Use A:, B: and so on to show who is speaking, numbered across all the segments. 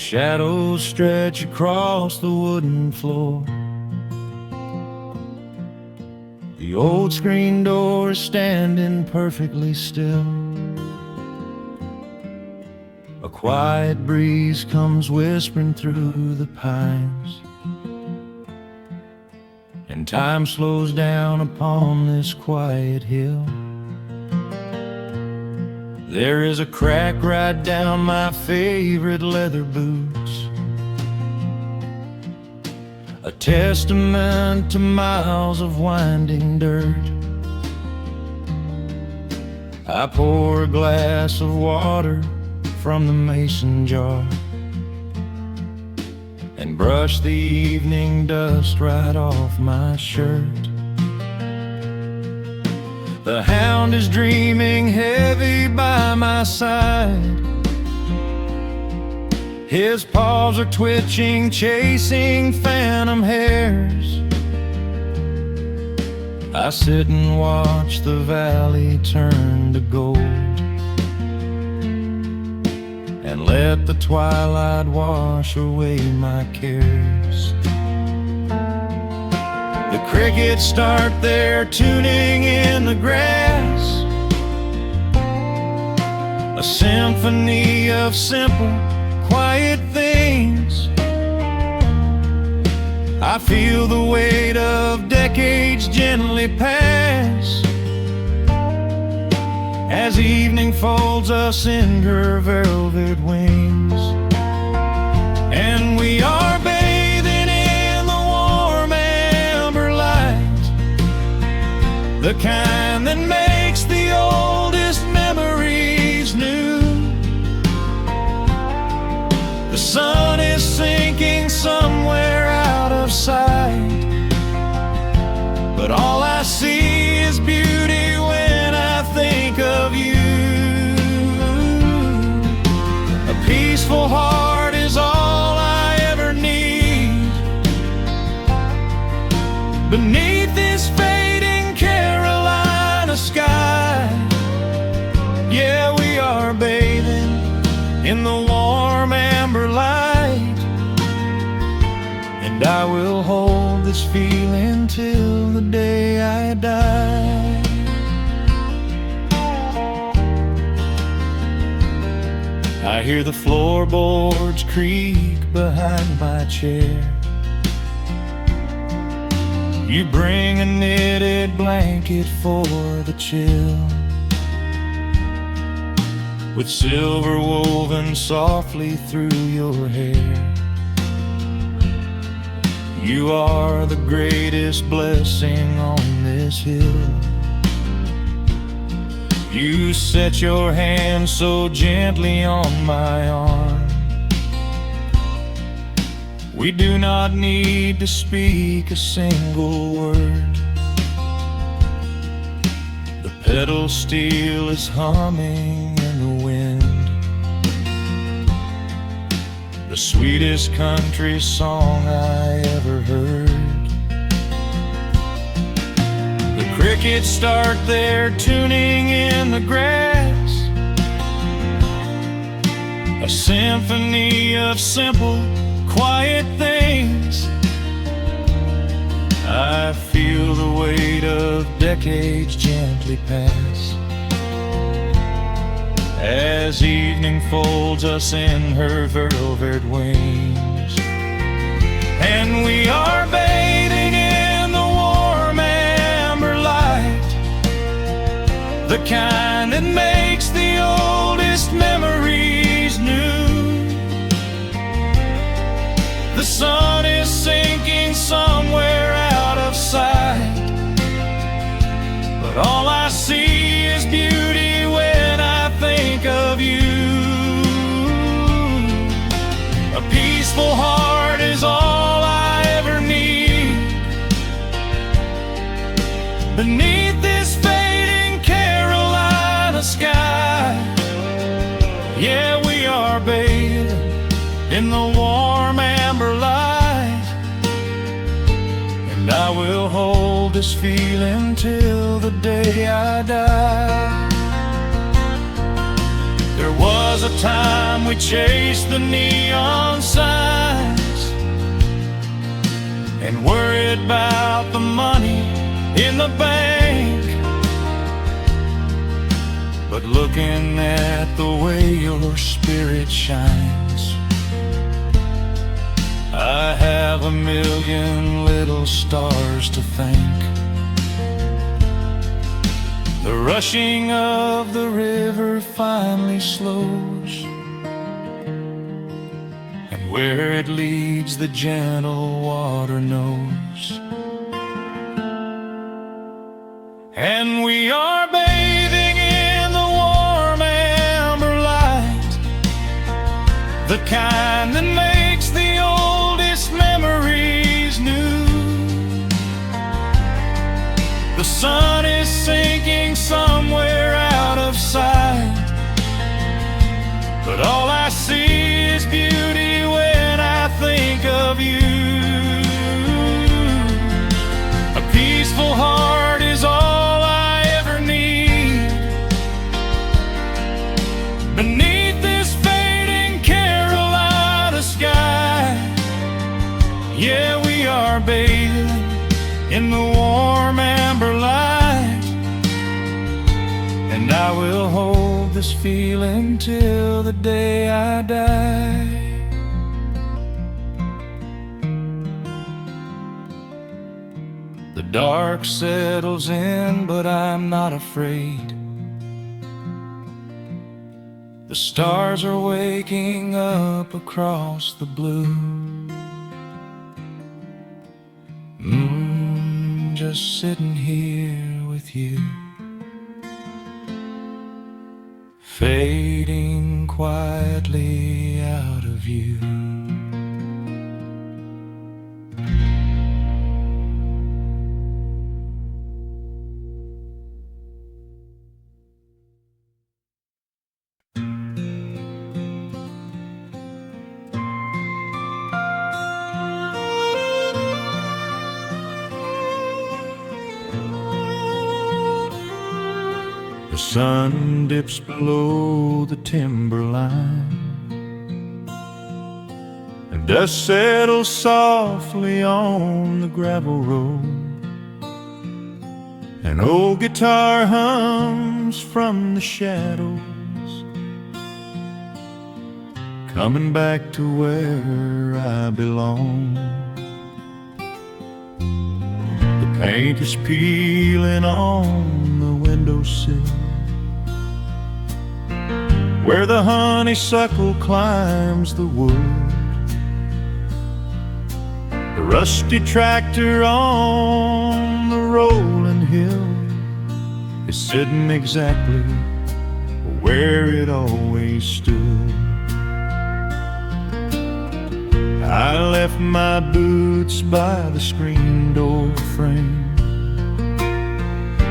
A: Shadows stretch across the wooden floor. The old screen door is standing perfectly still. A quiet breeze comes whispering through the pines, and time slows down upon this quiet hill. There is a crack right down my favorite leather boots, a testament to miles of winding dirt. I pour a glass of water from the mason jar and brush the evening dust right off my shirt. The hound is dreaming heavy by my side. His paws are twitching, chasing phantom hares. I sit and watch the valley turn to gold, and let the twilight wash away my cares. The crickets start their tuning in the grass, a symphony of simple, quiet things. I feel the weight of decades gently pass, as evening folds us in her velvet wings. And we are bathing in the warm amber light, the kind that makes the oldest memories new. The sun is sinking somewhere out of sight, but all I see is beauty when I think of you. A peaceful heart is all I ever need. Beneath this fading Carolina sky, yeah, we are bathing in the warm amber light, and I will hold this feeling till the day I die. I hear the floorboards creak behind my chair. You bring a knitted blanket for the chill, with silver woven softly through your hair. You are the greatest blessing on this hill. You set your hand so gently on my arm. We do not need to speak a single word. The pedal steel is humming in the wind, the sweetest country song I ever heard. The crickets start their tuning in the grass, a symphony of simple, quiet things. I feel the weight of decades gently pass, as evening folds us in her velvet wings. And we are bathing in the warm amber light, the kind that makes the oldest memories new. The sun is sinking somewhere out of sight, but all I see is beauty when I think of you. A peaceful heart is all I ever need. Beneath this fading Carolina sky, yeah, we are bathing in the warm amber light, and I will hold this feeling till the day I die. There was was a time we chased the neon signs and worried about the money in the bank. But looking at the way your spirit shines, I have a million little stars to thank. The rushing of the river finally slows, and where it leads the gentle water knows. And we are bathing in the warm amber light, the kind that makes the oldest memories new. The sun is sinking somewhere out of sight, but all I see is beauty when I think of you. A peaceful heart is all I ever need. Beneath this fading Carolina sky, yeah, we are bathing in the warm amber light, and I will hold this feeling till the day I die. The dark settles in, but I'm not afraid. The stars are waking up across the blue. Just sitting here with you, fading quietly out of view. The sun dips below the timberline, and dust settles softly on the gravel road. An old guitar hums from the shadows, coming back to where I belong. The paint is peeling on the windowsill, where the honeysuckle climbs the wood. The rusty tractor on the rolling hill is sitting exactly where it always stood. I left my boots by the screen door frame,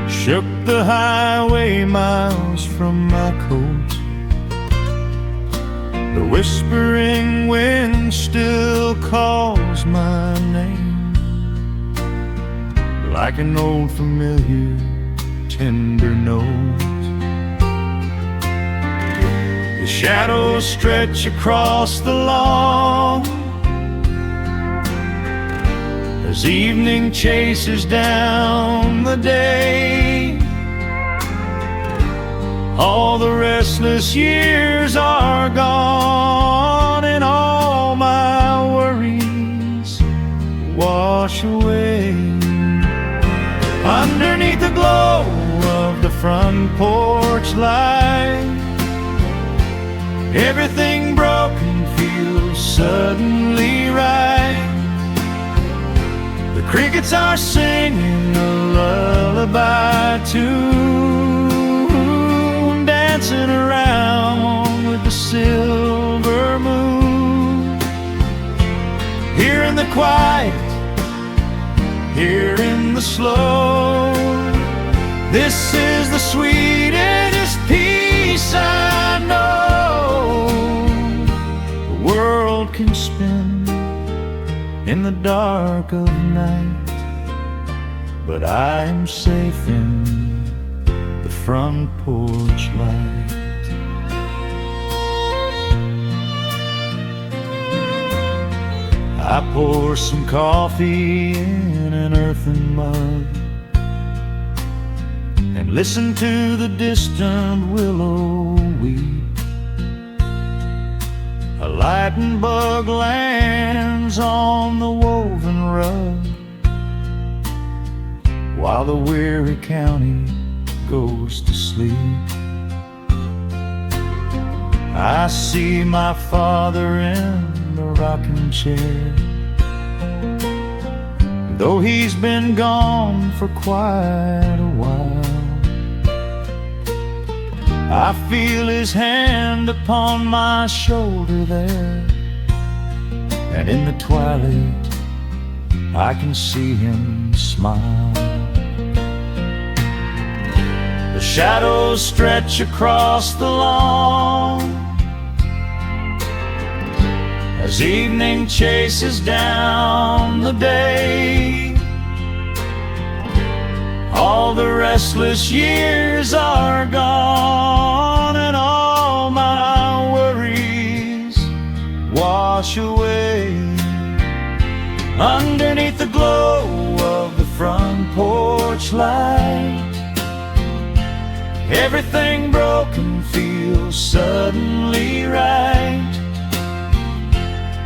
A: shook the highway miles from my coat. The whispering wind still calls my name, like an old familiar tender note. The shadows stretch across the lawn as evening chases down the day. All the restless years are gone, and all my worries wash away. Underneath the glow of the front porch light, everything broken feels suddenly right. The crickets are singing a lullaby tune, dancing around with the silver moon. Here in the quiet, here in the slow, this is the sweetest peace I know. The world can spin in the dark of night, but I am safe in the front porch light. I pour some coffee in an earthen mug and listen to the distant willow weep. A lightning bug lands on the woven rug while the weary county goes to sleep. I see my father in the rocking chair, though he's been gone for quite a while. I feel his hand upon my shoulder there, and in the twilight I can see him smile. The shadows stretch across the lawn as evening chases down the day. All the restless years are gone, and all my worries wash away. Underneath the glow of the front porch light, everything broken feels suddenly right.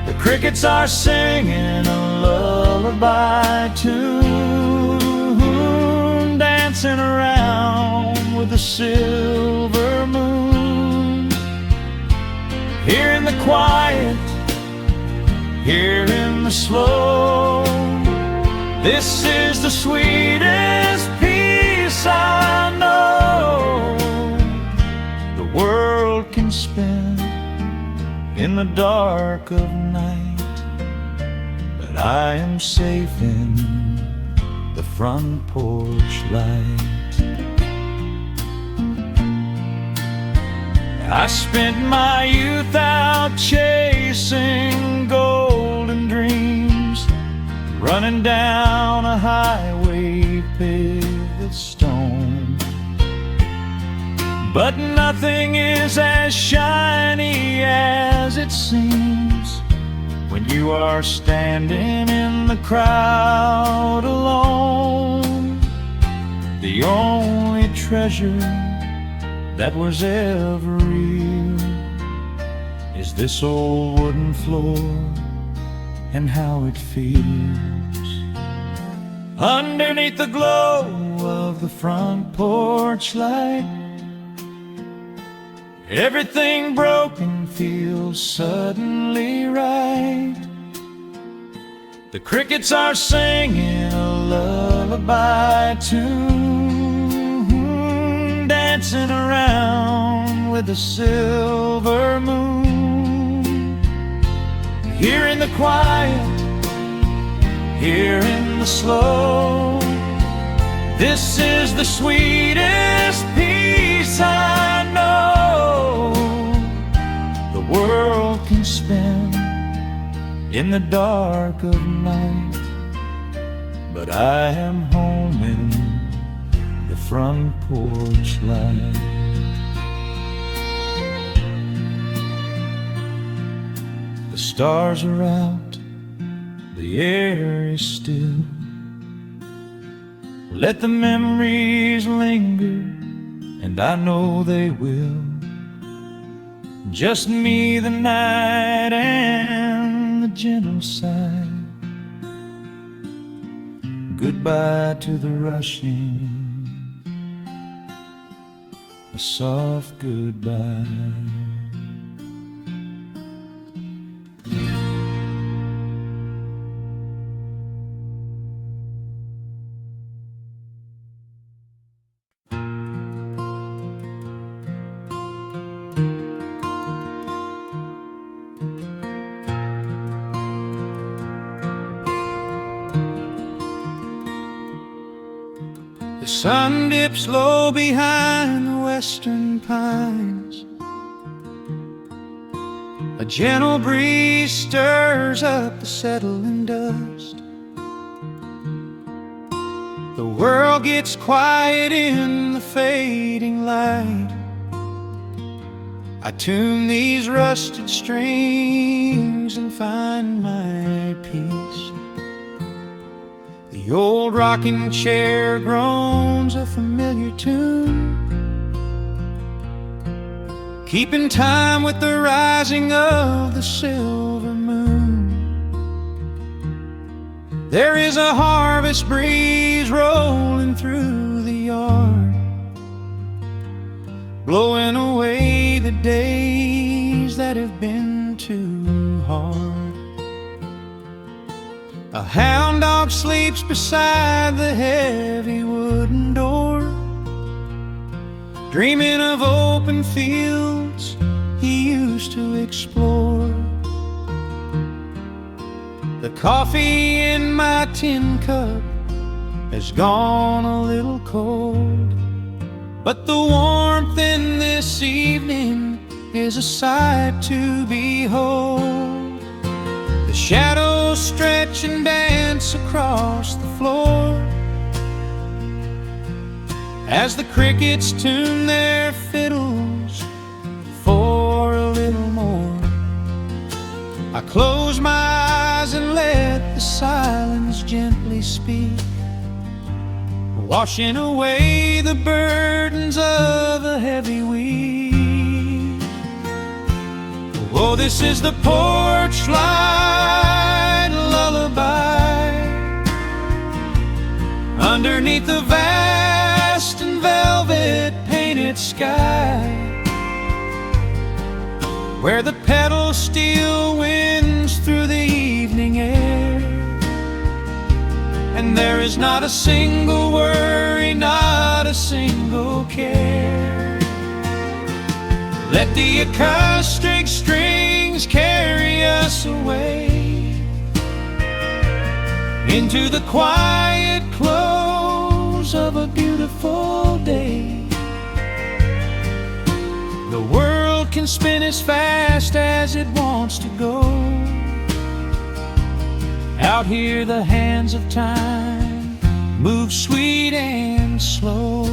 A: The crickets are singing a lullaby tune, dancing around with the silver moon. Here in the quiet, here in the slow, this is the sweetest peace I know. The world can spin in the dark of night, but I am safe in the front porch light. I spent my youth out chasing golden dreams, running down a highway paved with stone. But nothing is as shiny as it seems when you are standing in the crowd alone. The only treasure that was ever real is this old wooden floor and how it feels. Underneath the glow of the front porch light, everything broken feels suddenly right. The crickets are singing a lullaby tune, dancing around with the silver moon. Here in the quiet, here in the slow, this is the sweetest peace I know. The world can spin in the dark of night, but I am home in the front porch light. The stars are out, the air is still. Let the memories linger, and I know they will. Just me, the night, and the gentle sigh. Goodbye to the rushing, a soft goodbye. The sun dips low behind the western pines. A gentle breeze stirs up the settling dust. The world gets quiet in the fading light. I tune these rusted strings and find my peace. The old rocking chair groans a familiar tune, keeping time with the rising of the silver moon. There is a harvest breeze rolling through the yard, blowing away the days that have been too hard. A hound dog sleeps beside the heavy wooden door, dreaming of open fields he used to explore. The coffee in my tin cup has gone a little cold, but the warmth in this evening is a sight to behold. The shadows stretch and dance across the floor as the crickets tune their fiddles for a little more. I close my eyes and let the silence gently speak, washing away the burdens of a heavy week. Oh, this is the porch light lullaby underneath the vast and velvet painted sky, where the pedal steel winds through the evening air, and there is not a single worry, not a single care. Let the acoustic strings carry us away into the quiet close of a beautiful day. The world can spin as fast as it wants to go. Out here the hands of time move sweet and slow.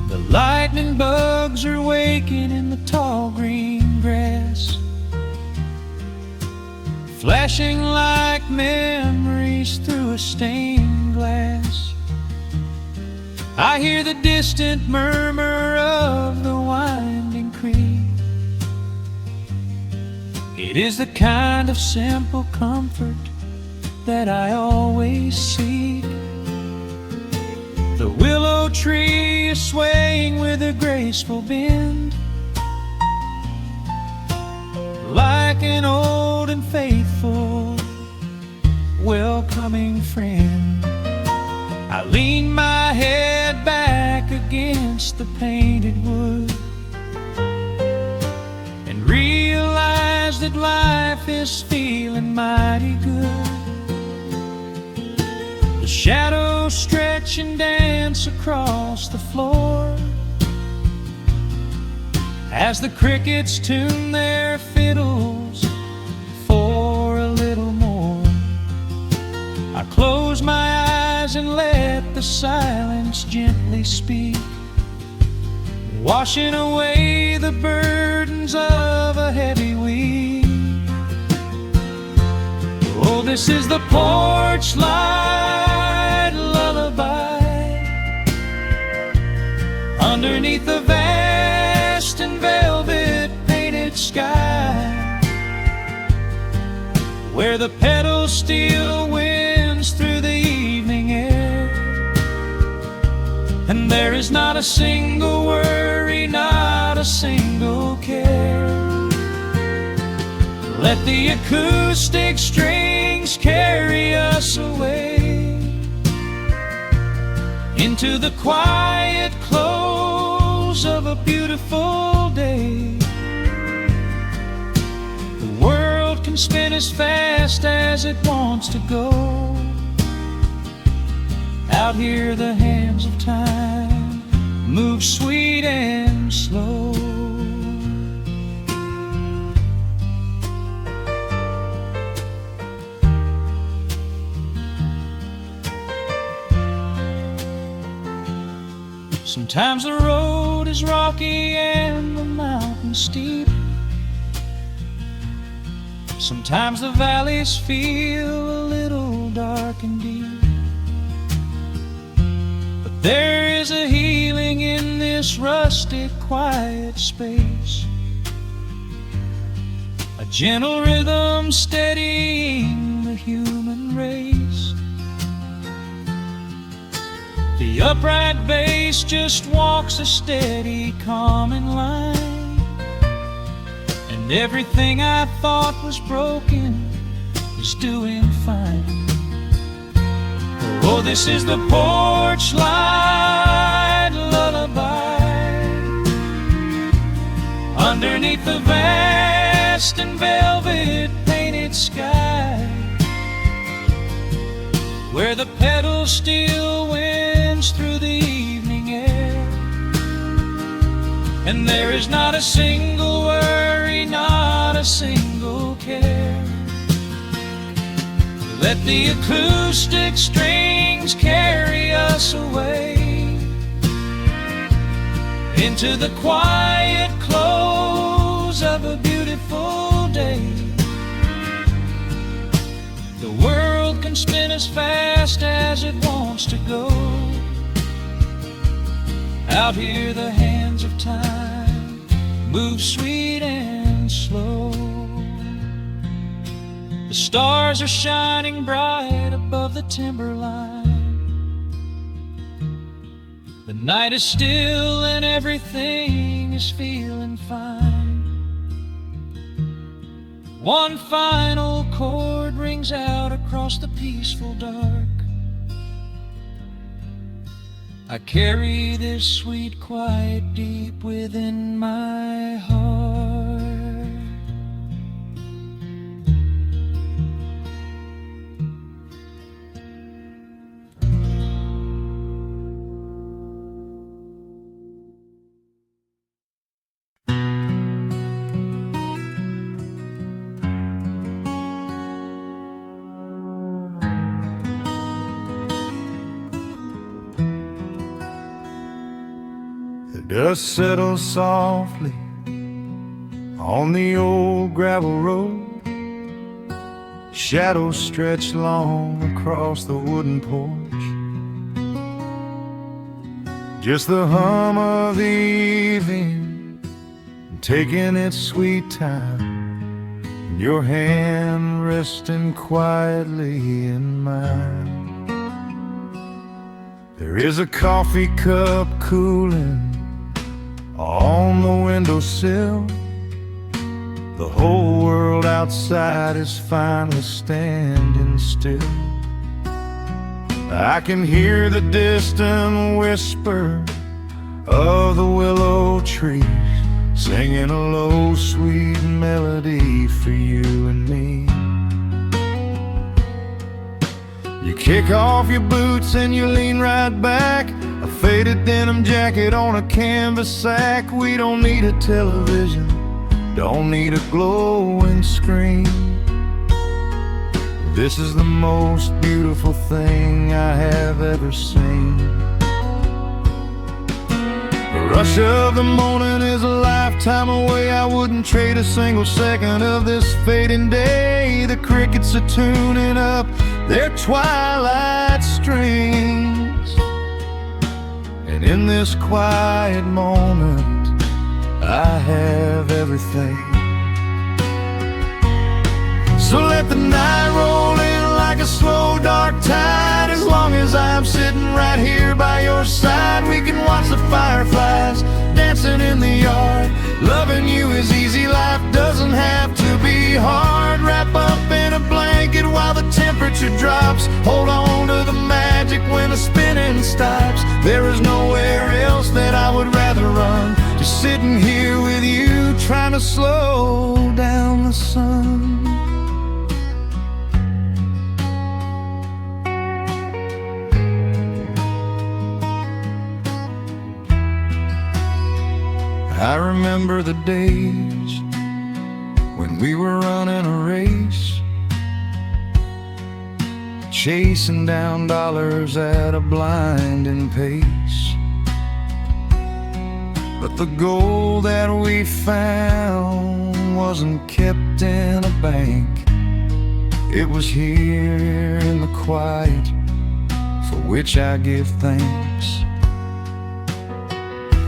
A: The lightning bugs are waking in the tall green grass, flashing like memories through a stained glass. I hear the distant murmur of the winding creek. It is the kind of simple comfort that I always seek. The willow tree is swaying with a graceful bend, like an old and faithful welcoming friend. I lean my head back against the painted wood and realize that life is feeling mighty good. The shadows stretch and dance across the floor as the crickets tune their fiddles for a little more. I close my eyes and let the silence gently speak, washing away the burdens of a heavy week. Oh, this is the porch light lullaby underneath the vast and velvet painted sky, where the pedal steel winds through the evening air, and there is not a single worry, not a single care. Let the acoustic strings carry us away into the quiet close of a beautiful day. The world can spin as fast as it wants to go. Out here the hands of time move sweet and slow. Sometimes the road is rocky and the mountain steep. Sometimes the valleys feel a little dark and deep. But there is a healing in this rustic, quiet space, a gentle rhythm steadying the human race. The upright bass just walks a steady, calming line, and everything I thought was broken is doing fine. Oh, this is the porch light lullaby underneath the vast and velvet painted sky, where the pedal still winds through the evening air, and there is not a single worry, not a single care. Let the acoustic strings carry us away into the quiet close of a beautiful day. The world can spin as fast as it wants to go. Out here the hands of time move sweet and slow. The stars are shining bright above the timberline. The night is still and everything is feeling fine. One final chord rings out across the peaceful dark. I carry this sweet quiet deep within my heart.
B: Dust settles softly on the old gravel road. Shadows stretch long across the wooden porch. Just the hum of the evening taking its sweet time, your hand resting quietly in mine. There is a coffee cup cooling on the windowsill. The whole world outside is finally standing still. I can hear the distant whisper of the willow trees singing a low, sweet melody for you and me. You kick off your boots and you lean right back, a faded denim jacket on a canvas sack. We don't need a television, don't need a glowing screen. This is the most beautiful thing I have ever seen. The rush of the morning is a lifetime away. I wouldn't trade a single second of this fading day. The crickets are tuning up their twilight strings, and in this quiet moment I have everything. So let the night roll in like a slow dark tide. As long as I'm sitting right here by your side, we can watch the fireflies dancing in the yard. Loving you is easy, life doesn't have to be hard. Wrap up in a blanket while the temperature drops. Hold on to the magic when the spinning stops. There is nowhere else that I would rather run. Just sitting here with you, trying to slow down the sun. I remember the days when we were running a race, chasing down dollars at a blinding pace. But the gold that we found wasn't kept in a bank. It was here in the quiet for which I give thanks.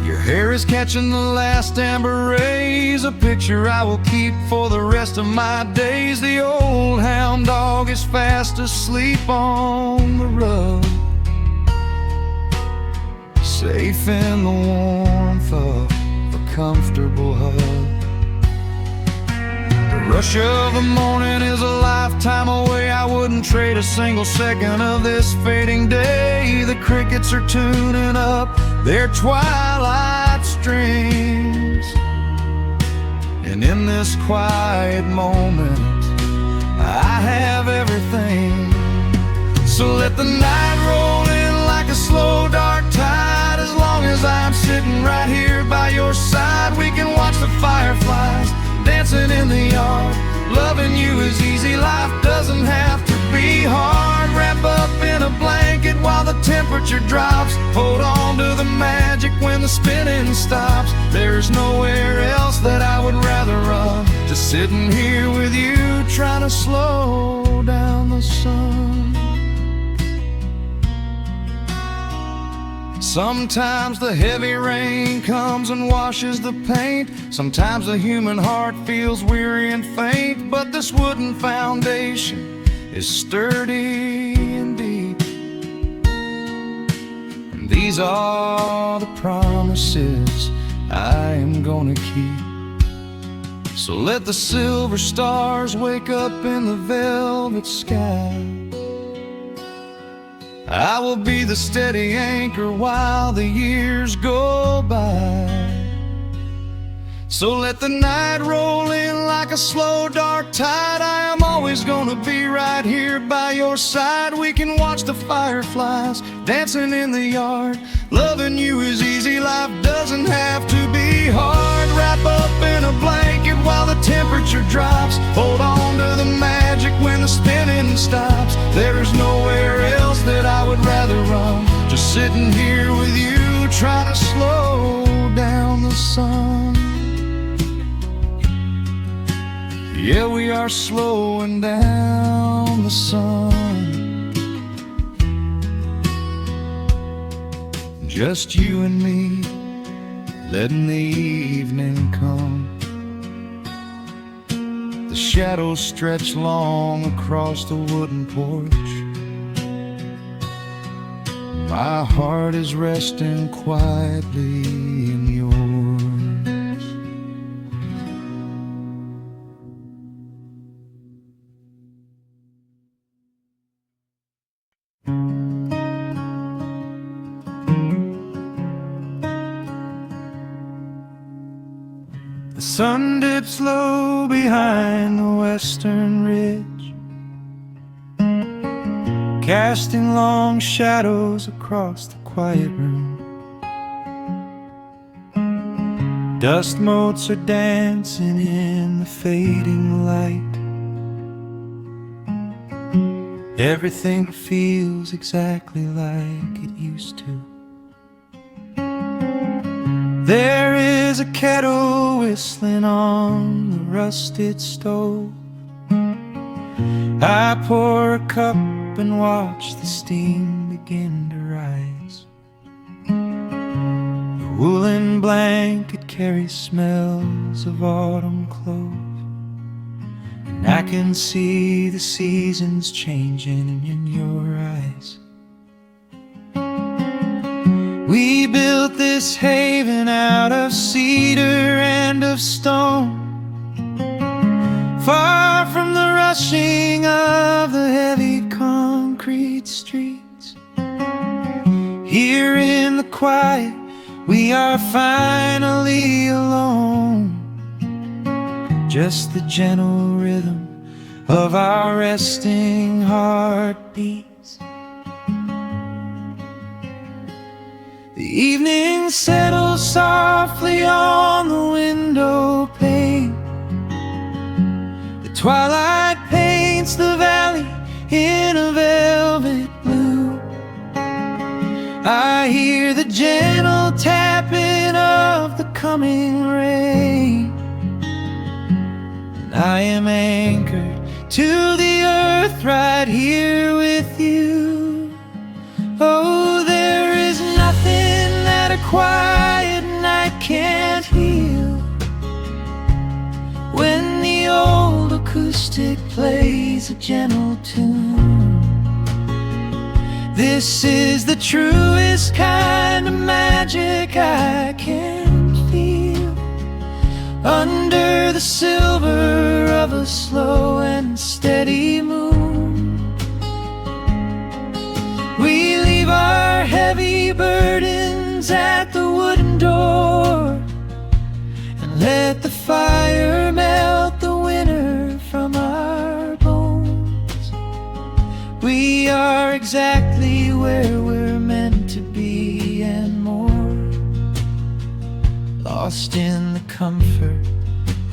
B: Your hair is catching the last amber rays, a picture I will keep for the rest of my days. The old hound dog is fast asleep on the rug, safe in the warmth of a comfortable hug. The rush of the morning is a lifetime away. I wouldn't trade a single second of this fading day. The crickets are tuning up their twilight strings, and in this quiet moment I have everything. So let the night roll in like a slow dark tide. As long as I'm sitting right here by your side, we can watch the fireflies dancing in the yard. Loving you is easy, life doesn't have to be hard. Wrap up in a blanket while the temperature drops. Hold on to the magic when the spinning stops. There's nowhere else that I would rather run, just sitting here with you, trying to slow down the sun. Sometimes the heavy rain comes and washes the paint. Sometimes the human heart feels weary and faint. But this wooden foundation is sturdy and deep, and these are the promises I am gonna keep. So let the silver stars wake up in the velvet sky. I will be the steady anchor while the years go by. So let the night roll in like a slow dark tide. I am always gonna be right here by your side. We can watch the fireflies dancing in the yard. Loving you is easy, life doesn't have to be hard. Wrap up in a blanket while the temperature drops. Hold on to the magic when the spinning stops. There's nowhere else that I would rather run, just sitting here with you, trying to slow down the sun. Yeah, we are slowing down the sun. Just you and me, letting the evening come. The shadows stretch long across the wooden porch. My heart is resting quietly in yours. The sun dips low behind the western ridge, casting long shadows across the quiet room. Dust motes are dancing in the fading light. Everything feels exactly like it used to. There is a kettle whistling on the rusted stove. I pour a cup and watch the steam begin to rise. The woolen blanket carries smells of autumn clove, and I can see the seasons changing in your eyes. We built this haven out of cedar and of stone, far from the rushing of the heavy concrete streets. Here in the quiet, we are finally alone. Just the gentle rhythm of our resting heartbeats. The evening settles softly on the window pane. The twilight paints the valley in a velvet blue. I hear the gentle tapping of the coming rain, and I am anchored to the earth
A: earth right here with you. Oh, there is nothing that a quiet night can't heal. When the old acoustic plays a gentle tune, this is the truest kind of magic I can feel. Under the silver of a slow and steady moon, we leave our heavy burdens at the wooden door, and let the fire melt the winter from our bones. We are exactly where we're meant to be and more, lost in the comfort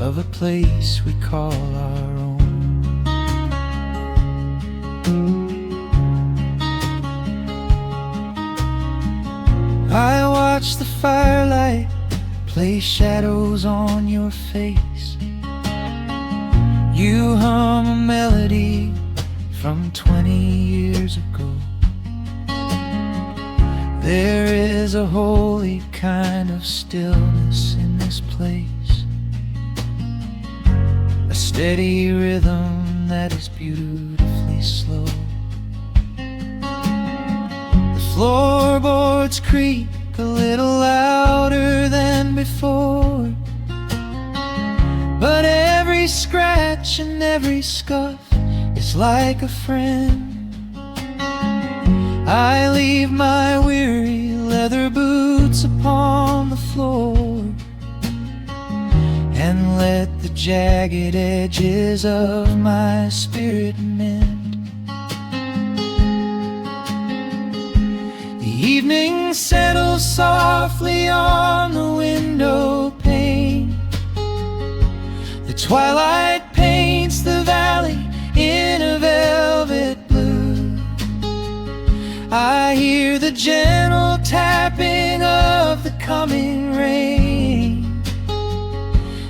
A: of a place we call our own. I watch the firelight play shadows on your face. You hum a melody from 20 years ago. There is a holy kind of stillness in this place, a steady rhythm that is beautifully slow. The floorboards creak a little louder than before, but every scratch and every scuff is like a friend. I leave my weary leather boots upon the floor, and let the jagged edges of my spirit mend. The evening settles softly on the window pane. The twilight paints the valley in a velvet blue. I hear the gentle tapping of the coming rain,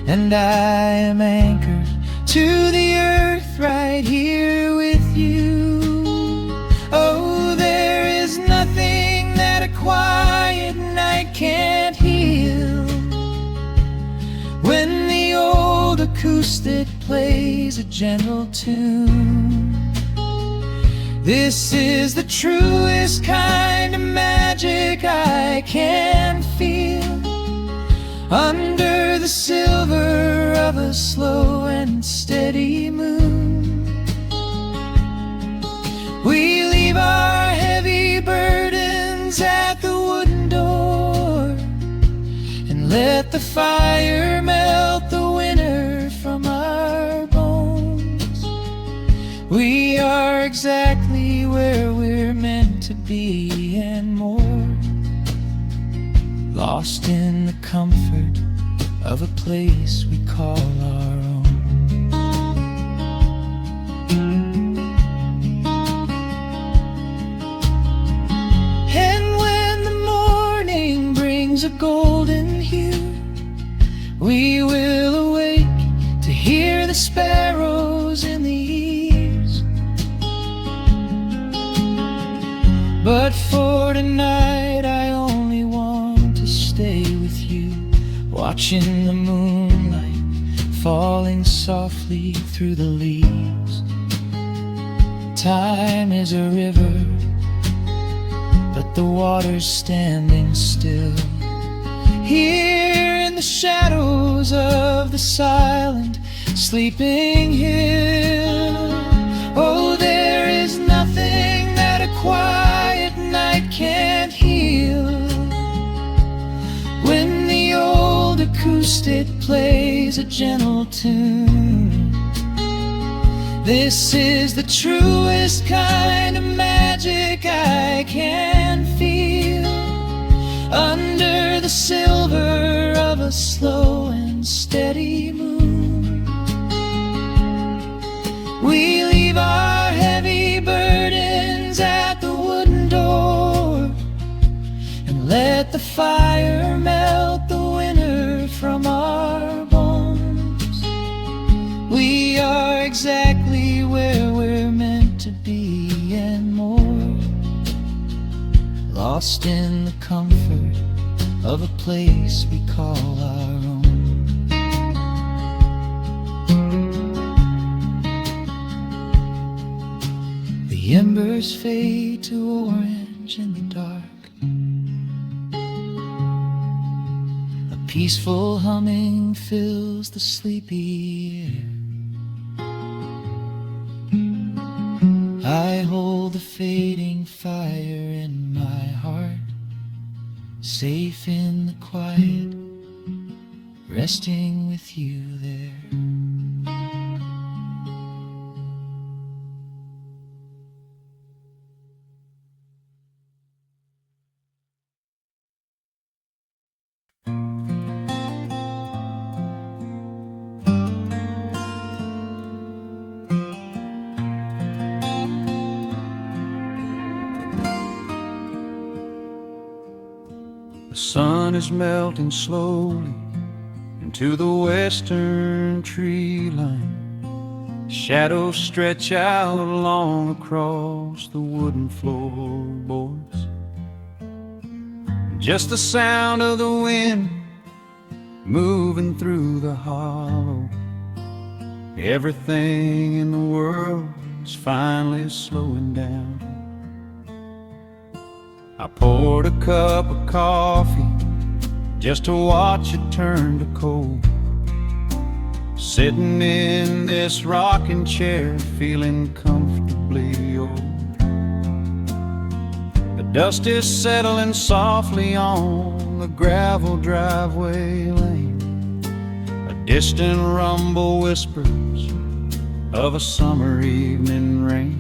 A: and I am anchored to the earth right here with you. Oh, there is nothing that a quiet night can't heal. When the old acoustic plays a gentle tune, this is the truest kind of magic I can feel. Under the silver of a slow and steady moon, we leave our heavy burdens at the wooden door, and let the fire melt the winter from our bones. We are exactly where we're meant to be and more, lost in the comfort of a place we call our own. And when the morning brings a golden hue, we will awake to hear the sparrows in the eaves. But for tonight I only want to stay with you, watching the moonlight falling softly through the leaves. Time is a river, but the water's standing still. Here in the shadows of the silent sleeping hill. Oh, there is nothing that a quiet night can't heal. When the old acoustic plays a gentle tune, this is the truest kind of magic I can feel. Under the silver of a slow and steady moon, we leave our heavy burdens at the wooden door, and let the fire melt the winter from our bones. We are exactly where we're meant lost in the comfort of a place we call our own. The embers fade to orange in the dark. A peaceful humming fills the sleepy air. I hold the fading fire in my heart, safe in the quiet, resting with you there. The sun is melting slowly into the western tree line. Shadows stretch out long across the wooden floorboards. Just the sound of the wind moving through the hollow. Everything in the world is finally slowing down. I poured a cup of coffee just to watch it turn to cold. Sitting in this rocking chair, feeling comfortably old. The dust is settling softly on the gravel driveway lane. A distant rumble whispers of a summer evening rain.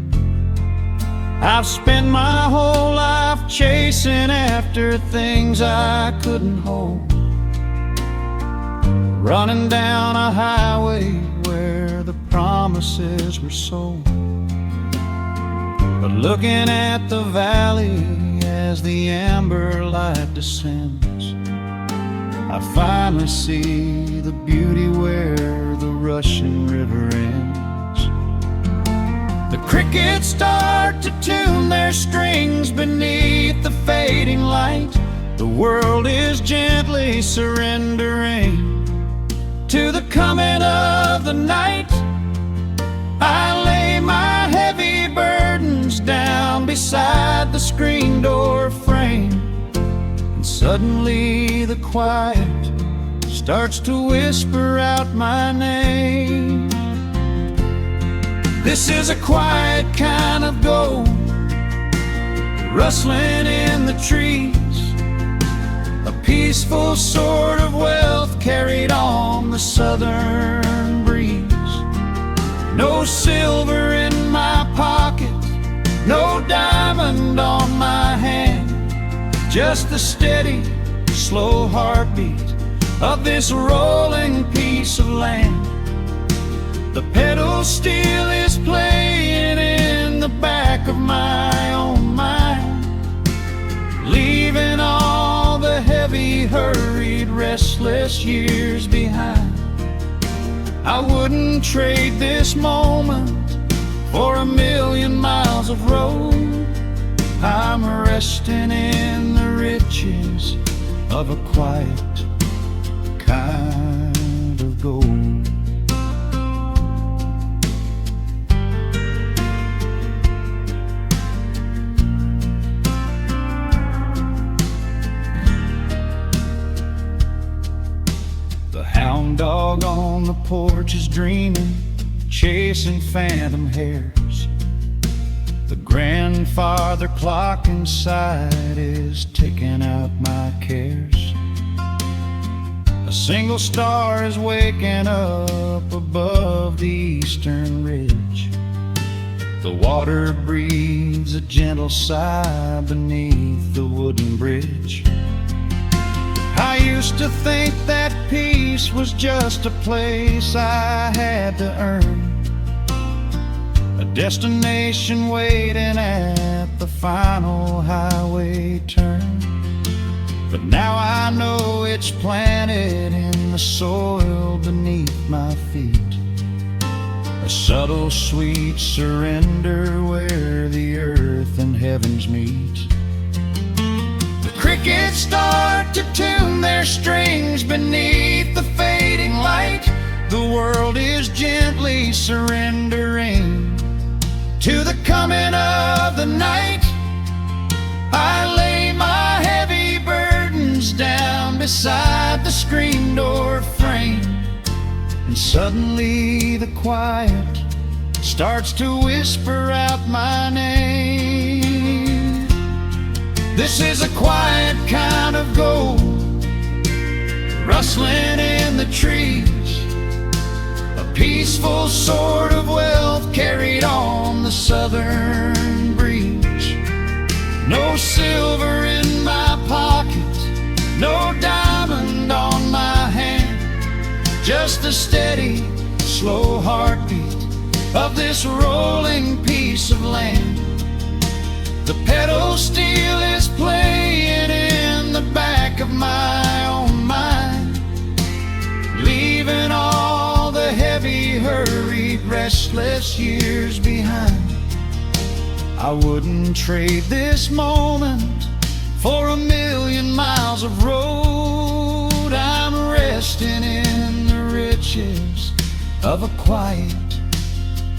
A: I've spent my whole life chasing after things I couldn't hold, running down a highway where the promises were sold. But looking at the valley as the amber light descends, I finally see the beauty where the rushing river ends. The crickets start to tune their strings beneath the fading light. The world is gently surrendering to the coming of the night. I lay my heavy burdens down beside the screen door frame, and suddenly the quiet starts to whisper out my name. This is a quiet kind of gold, rustling in the trees, a peaceful sort of wealth carried on the southern breeze. No silver in my pocket, no diamond on my hand, just the steady, slow heartbeat of this rolling piece of land. The pedal steel is playing in the back of my own mind, leaving all the heavy, hurried, restless years behind. I wouldn't trade this moment for 1,000,000 miles of road. I'm resting in the riches of a quiet kind of gold. Hound dog on the porch is dreaming, chasing phantom hares. The grandfather clock inside is ticking out my cares. A single star is waking up above the eastern ridge. The water breathes a gentle sigh beneath the wooden bridge. I used to think that peace was just a place I had to earn, a destination waiting at the final highway turn. But now I know it's planted in the soil beneath my feet, a subtle sweet surrender where the earth and heavens meet.
B: crickets start to tune their strings beneath the fading light. The world is gently surrendering to the coming of the night. I lay my heavy burdens down beside the screen door frame, and suddenly the quiet starts to whisper out my name. This is a quiet kind of gold, rustling in the trees, a peaceful sort of wealth carried on the southern breeze. No silver in my pocket, no diamond on my hand, just the steady, slow heartbeat of this rolling piece of land. The pedal steel is playing in the back of my own mind, leaving all the heavy, hurried, restless years behind. I wouldn't trade this moment for 1,000,000 miles of road. I'm resting in the riches of a quiet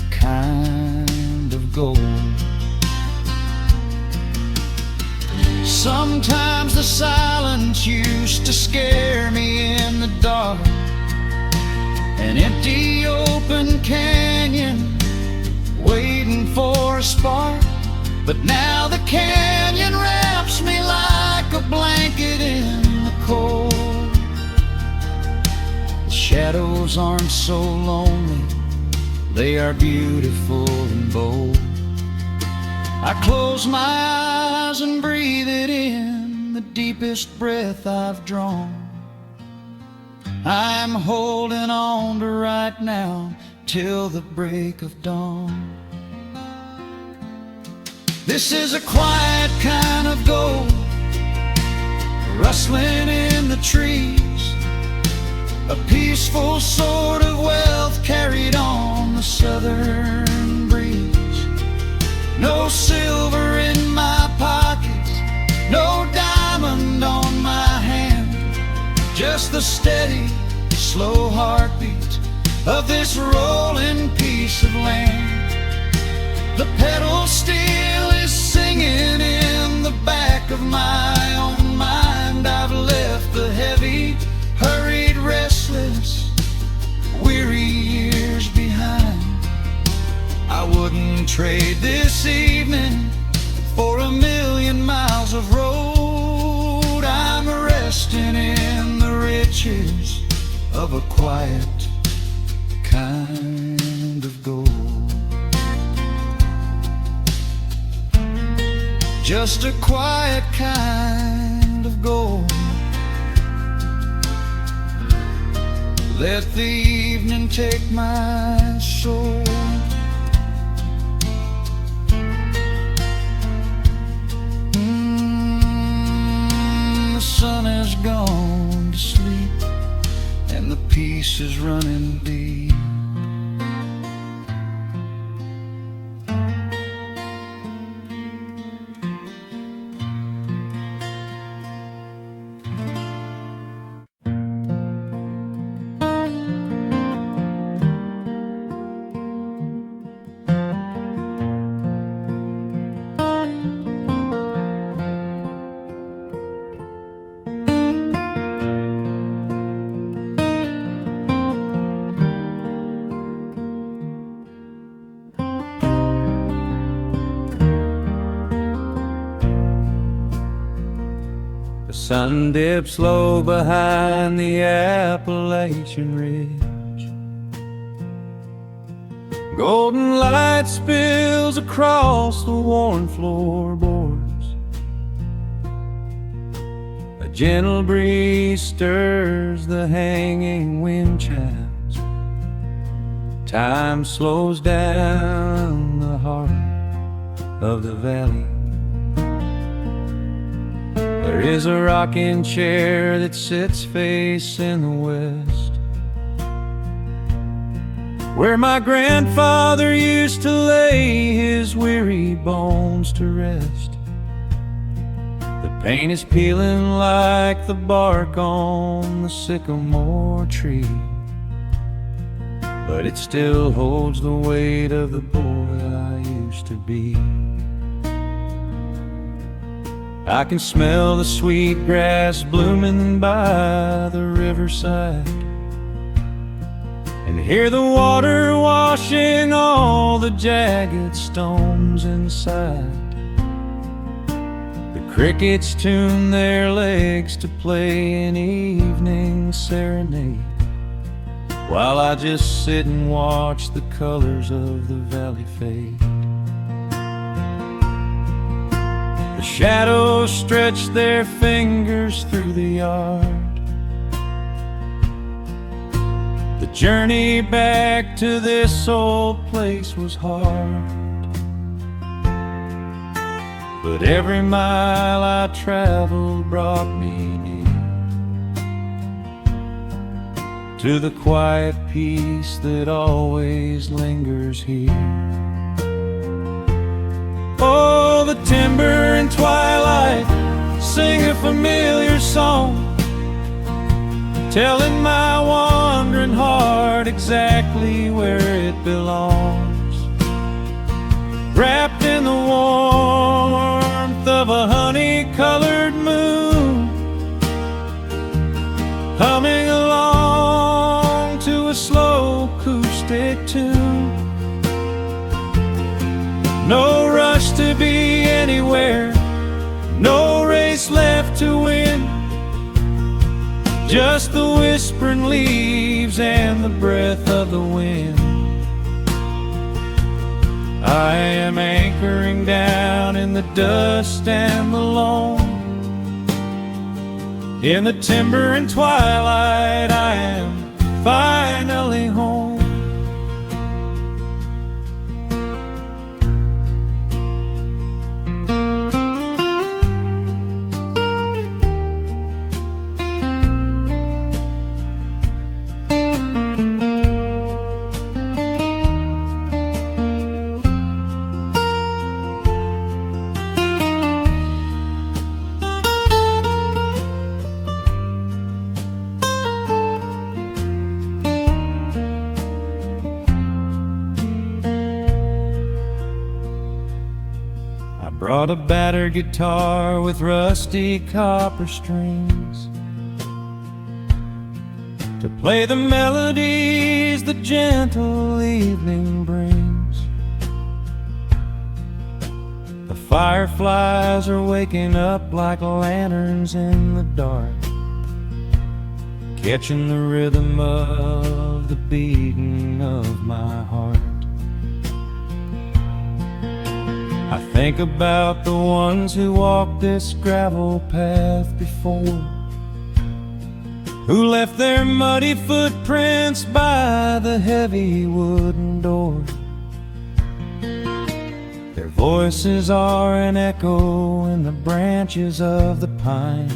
B: kind of gold. Sometimes the silence used to scare me in the dark, an empty open canyon waiting for a spark. But now the canyon wraps me like a blanket in the cold. The shadows aren't so lonely, they are beautiful and bold. I close my eyes and breathe it in, the deepest breath I've drawn. I'm holding on to right now till the break of dawn. This is a quiet kind of gold, rustling in the trees, a peaceful sort of wealth carried on the southern breeze. No silver in my pocket, no diamond on my hand, just the steady, slow heartbeat of this rolling piece of land. The pedal steel is singing in the back of my own mind. I've left the heavy, hurried, restless, weary years behind. I wouldn't trade this evening for 1,000,000 miles of road. I'm resting in the riches of a quiet kind of gold. Just a quiet kind of gold. Let the evening take my soul. The sun has gone to sleep and the peace is running deep.
A: The sun dips low behind the Appalachian Ridge. Golden light spills across the worn floorboards. A gentle breeze stirs the hanging wind chimes. Time slows down the heart of the valley. There is a rocking chair that sits facing the west, where my grandfather used to lay his weary bones to rest. The Paint is peeling like the bark on the sycamore tree, but it still holds the weight of the boy I used to be. I can smell the sweet grass blooming by the riverside, and hear the water washing all the jagged stones inside. The crickets tune their legs to play an evening serenade, while I just sit and watch the colors of the valley fade. The shadows stretch their fingers through the yard. The journey back to this old place was hard, but every mile I traveled brought me near to the quiet peace that always lingers here. Oh, the timber and twilight sing a familiar song, telling my wandering heart exactly where it belongs. Wrapped in the warmth of a honey-colored moon, humming along to a slow acoustic tune. No rush to be anywhere, no race left to win, just the whispering leaves and the breath of the wind. I am anchoring down in the dust and the loam. In the timber and twilight I am finally home. Brought a battered guitar with rusty copper strings to play the melodies the gentle evening brings. The fireflies are waking up like lanterns in the dark, catching the rhythm of the beating of my heart. I think about the ones who walked this gravel path before, who left their muddy footprints by the heavy wooden door. Their voices are an echo in the branches of the pine,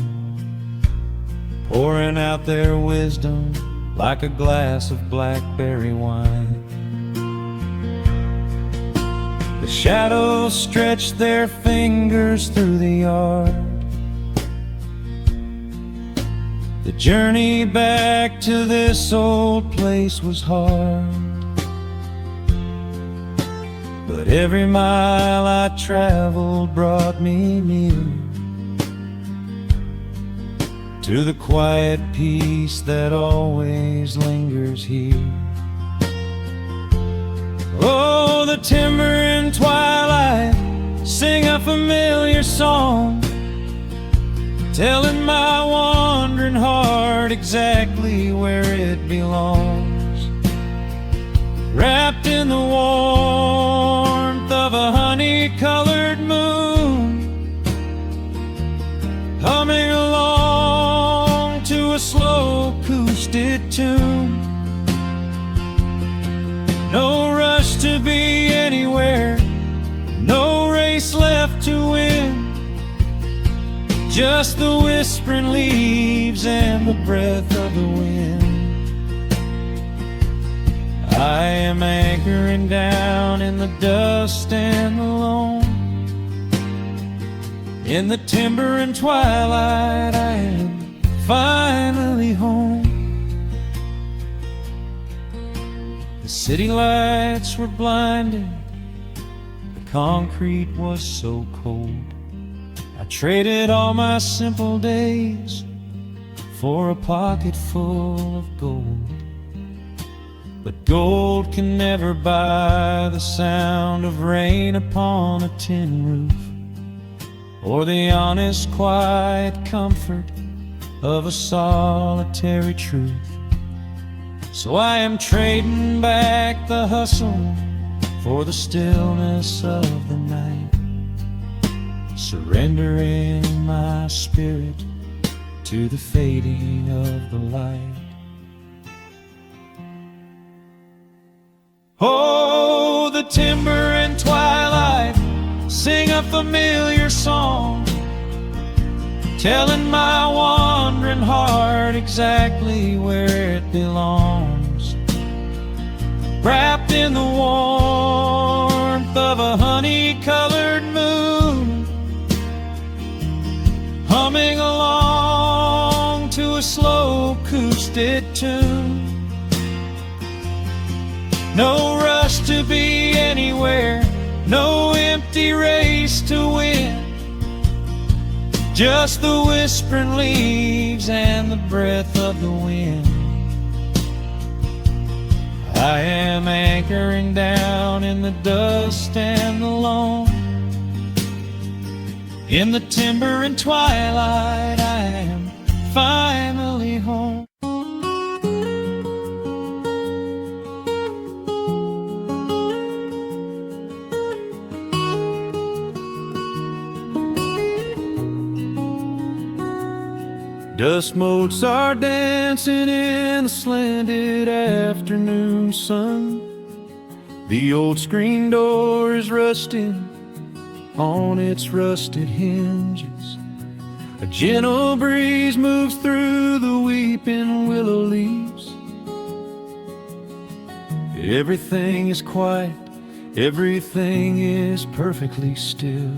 A: pouring out their wisdom like a glass of blackberry wine. The shadows stretch their fingers through the yard. The journey back to this old place was hard, but every mile I traveled brought me near to the quiet peace that always lingers here. Oh, the timber and twilight sing a familiar song, telling my wandering heart exactly where it belongs. Wrapped in the warmth of a honey-colored moon, humming along to a slow acoustic tune. No rush to be anywhere, no race left to win, just the whispering leaves and the breath of the wind. I am anchoring down in the dust and the loam. In the timber and twilight, I am finally home. The city lights were blinding, the concrete was so cold. I traded all my simple days for a pocket full of gold. But gold can never buy the sound of rain upon a tin roof, or the honest, quiet comfort of a solitary truth. So I am trading back the hustle for the stillness of the night, surrendering my spirit to the fading of the light. Oh, the timber and twilight sing a familiar song, telling my wandering heart exactly where it belongs. Wrapped in the warmth of a honey-colored moon, humming along to a slow acoustic tune. No rush to be anywhere, no empty race to win, just the whispering leaves and the breath of the wind. I am anchoring down in the dust and the loam. In the timber and twilight, I am finally home. Dust motes are dancing in the slanted afternoon sun. The old screen door is rusting on its rusted hinges. A gentle breeze moves through the weeping willow leaves. Everything is quiet, everything is perfectly still.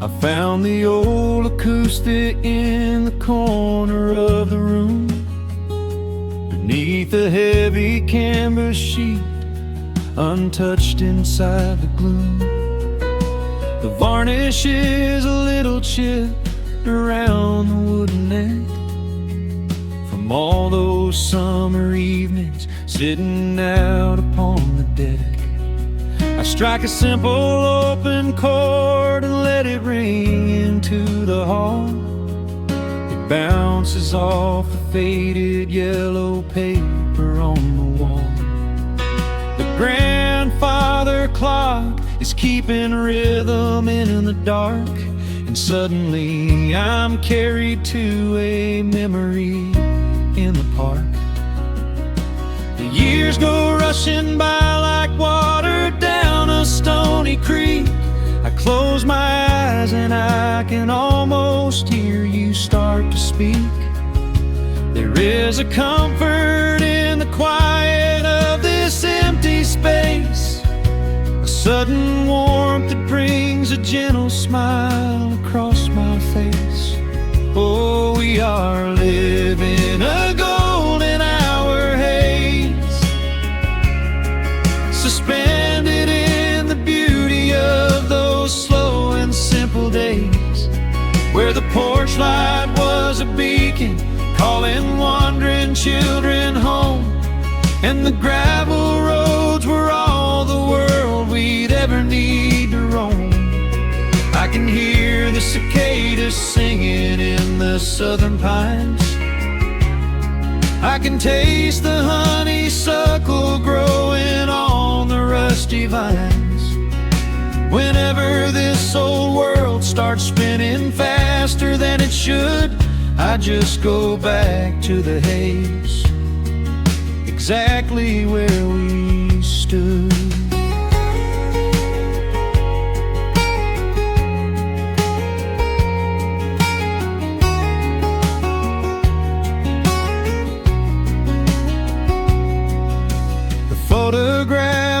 A: I found the old acoustic in the corner of the room, beneath a heavy canvas sheet, untouched inside the gloom. The varnish is a little chipped around the wooden neck, from all those summer evenings sitting out upon the deck. I strike a simple open chord and let it ring into the hall. It bounces off the faded yellow paper on the wall. The grandfather clock is keeping rhythm in the dark, and suddenly I'm carried to a memory in the park. The years go rushing by like water down a stony creek. I close my eyes and I can almost hear you start to speak. There is a comfort in the quiet of this empty space, a sudden warmth that brings a gentle smile across my face. Oh, we are living a golden hour haze, suspended in the beauty of those slow and simple days, where the porch light was a beacon calling wandering children home, and the gravel roads were all the world we'd ever need to roam. I can hear the cicadas singing in the southern pines. I can taste the honeysuckle growing on the rusty vines. Whenever this old world starts spinning faster than it should, I just go back to the haze, exactly where we stood.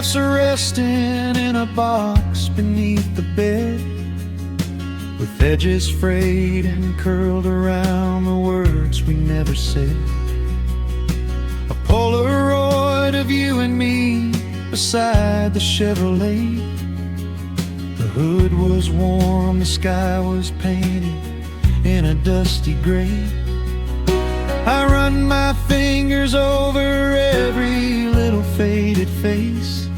A: photographs are resting in a box beneath the bed, with edges frayed and curled around the words we never said. A Polaroid of you and me beside the Chevrolet. The hood was warm, the sky was painted in a dusty gray. I run my fingers over every little faded face,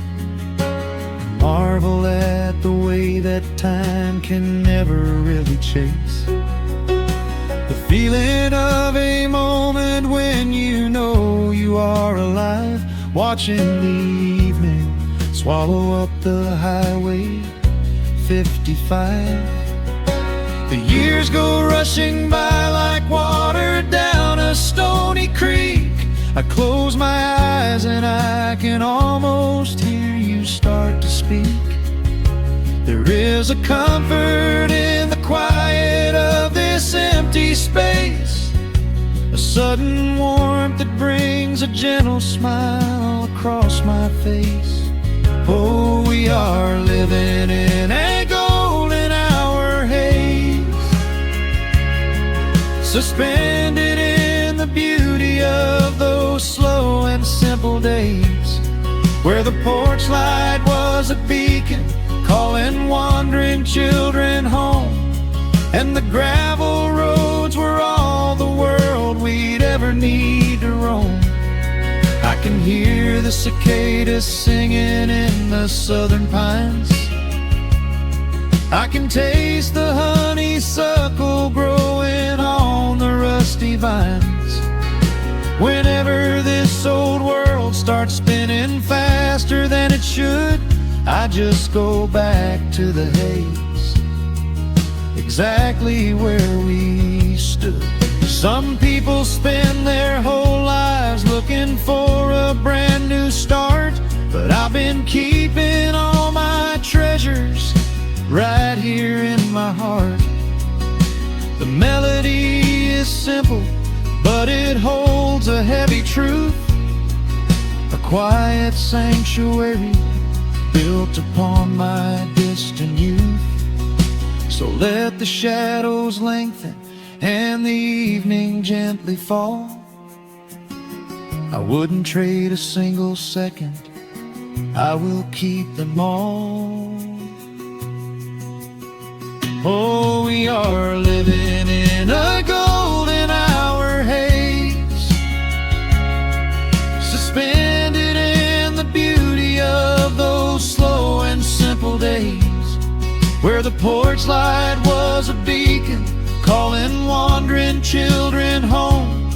A: marvel at the way that time can never really chase. The feeling of a moment when you know you are alive, watching the evening swallow up the highway 55. The years go rushing by like water down a stony creek. I close my eyes and I can almost hear you start to speak. There is a comfort in the quiet of this empty space, a sudden warmth that brings a gentle smile across my face. Oh, we are living in a golden hour haze, suspended in the beauty of those slow and simple days, where the porch light was a beacon calling wandering children home, and the gravel roads were all the world we'd ever need to roam. I can hear the cicadas singing in the southern pines. I can taste the honeysuckle growing on the rusty vines. Whenever this old world starts spinning faster than it should, I just go back to the haze, exactly where we stood. Some people spend their whole lives looking for a brand new start, but I've been keeping all my treasures right here in my heart. The melody is simple, but it holds a heavy truth, a quiet sanctuary built upon my distant youth. So let the shadows lengthen and the evening gently fall. I wouldn't trade a single second, I will keep them all. Oh, we are living in a golden hour haze, suspended in the beauty of those slow and simple days, where the porch light was a beacon calling wandering children home,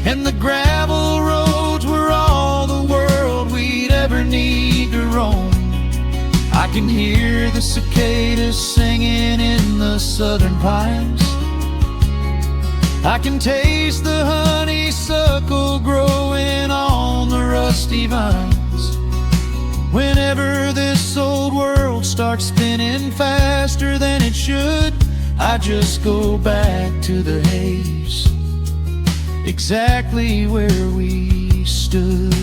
A: and the gravel roads were all the world we'd ever need to roam. I can hear the cicadas singing in the southern pines. I can taste the honeysuckle growing on the rusty vines. Whenever this old world starts spinning faster than it should, I just go back to the haze, exactly where we stood.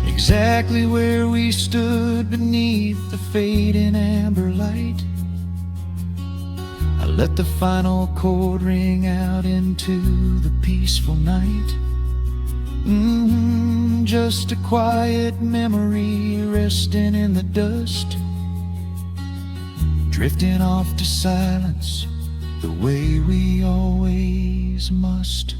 A: Exactly where we stood beneath the fading amber light. I let the final chord ring out into the peaceful night. Just a quiet memory resting in the dust, drifting off to silence the way we always must.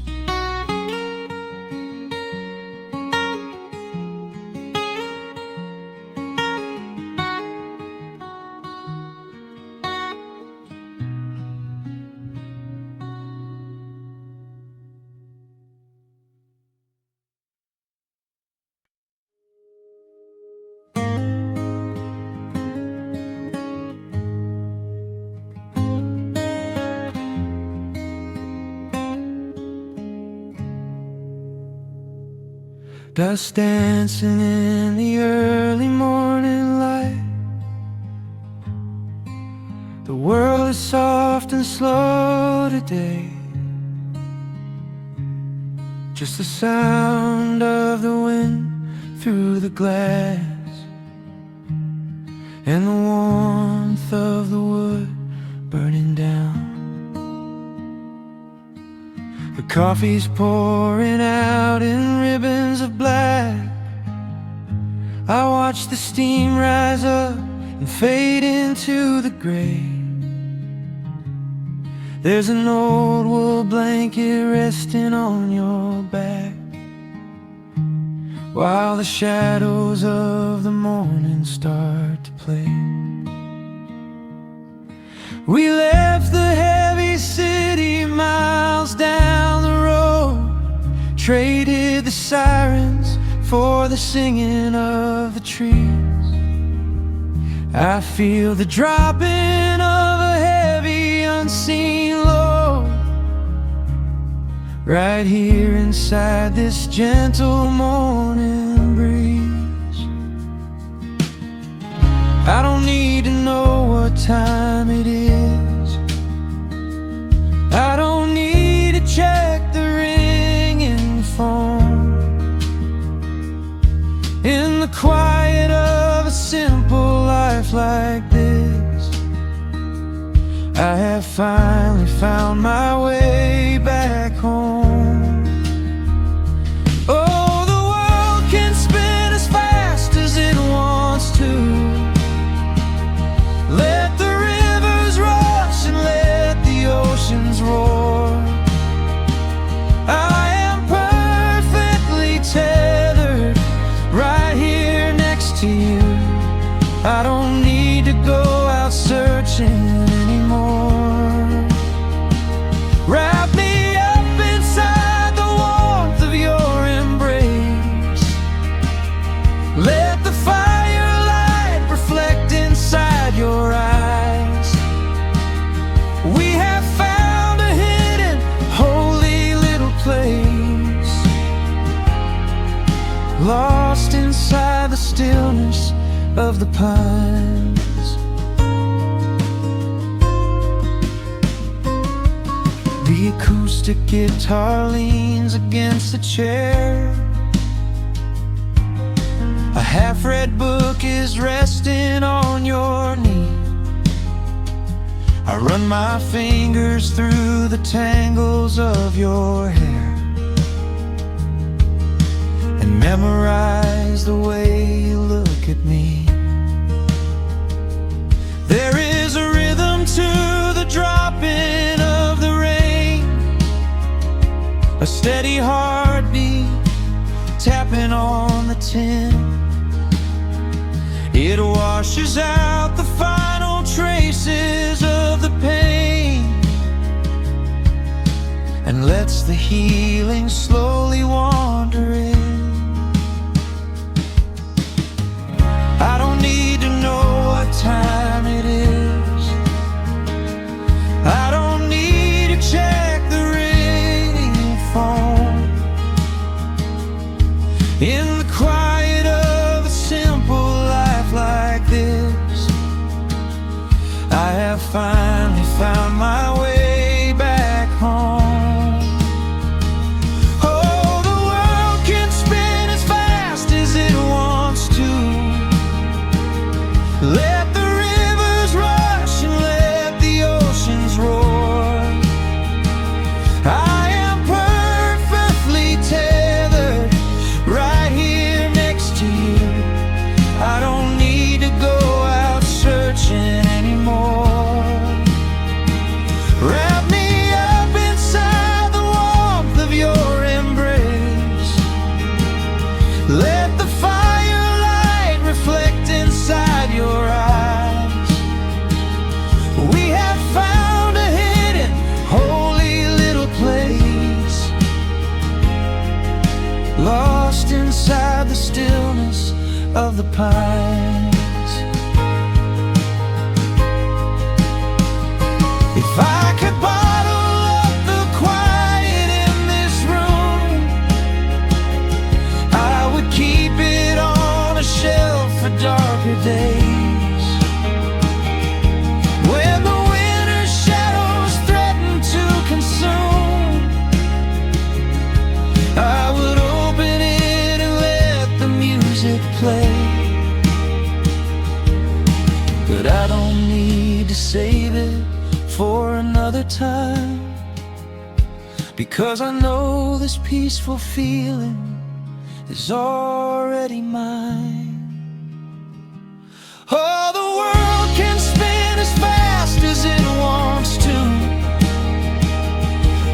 A: Dust dancing in the early morning light,
B: soft and slow today. Just the sound of the wind through the glass, and the warmth of the wood burning down. The coffee's pouring out in ribbons of black. I watch the steam rise up and fade into the gray. There's an old wool blanket resting on your back, while the shadows of the morning start to play. We left the heavy city miles down the road, traded the sirens for the singing of the trees. I feel the dropping of a heavy unseen load right here inside this gentle morning breeze. I don't need to know what time it is. I don't need to check the ringing phone. In the quiet of a simple life like this, I have finally found my way back home. Oh, the world can spin as fast as it wants to. Let the rivers rush and let the oceans roar. I am perfectly tethered right here next to you. I don't need to go out searching anymore. Wrap me up inside the warmth of your embrace. Let the firelight reflect inside your eyes. We have found a hidden, holy little place, lost inside the stillness of the pines. The acoustic guitar leans against the chair. A half-read book is resting on your knee. I run my fingers through the tangles of your hair and memorize the way you look at me. There is a rhythm to the dropping of the rain, a steady heartbeat tapping on the tin. It washes out the final traces of the pain and lets the healing slowly wander in. I don't need to know what time it is. I don't need to check the ringing phone. In the quiet of a simple life like this, I have finally found my way back home. Oh, the world can spin as fast as it wants to. Let the rivers rush and let the oceans roar. I am perfectly tethered right here next to you. I don't need to go out searching anymore. Wrap me up inside the warmth of your embrace. Let the firelight reflect inside your eyes. We have found a hidden, holy little place, lost inside the stillness of the pines. If I could bottle up the quiet in this room, I would keep it on a shelf for darker days. When the winter's shadow
A: but I don't need to save it for another time, because I know this peaceful feeling is already mine. Oh, the world can spin as fast as it wants to.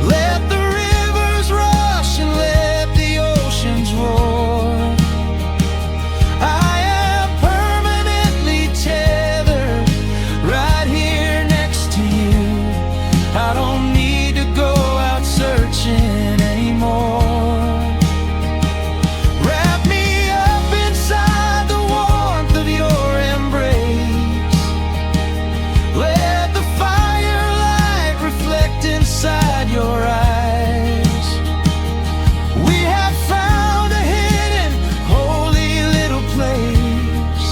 A: Let the rivers rush and let the oceans roar. I am permanently tethered right here next to you. I don't need to go out searching anymore. Wrap me up inside the warmth of your embrace. Let the firelight reflect inside your eyes. We have found a hidden, holy little place,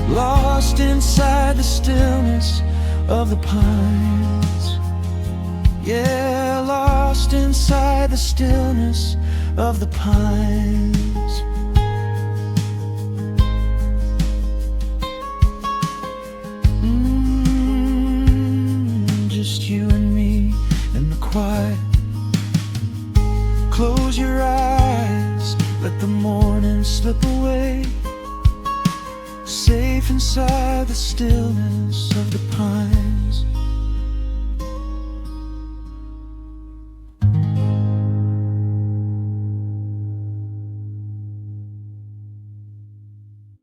A: lost inside the stillness of the pines. Yeah, lost inside the stillness of the pines. Just you and me in the quiet. Close your eyes, let the morning slip away, safe inside the stillness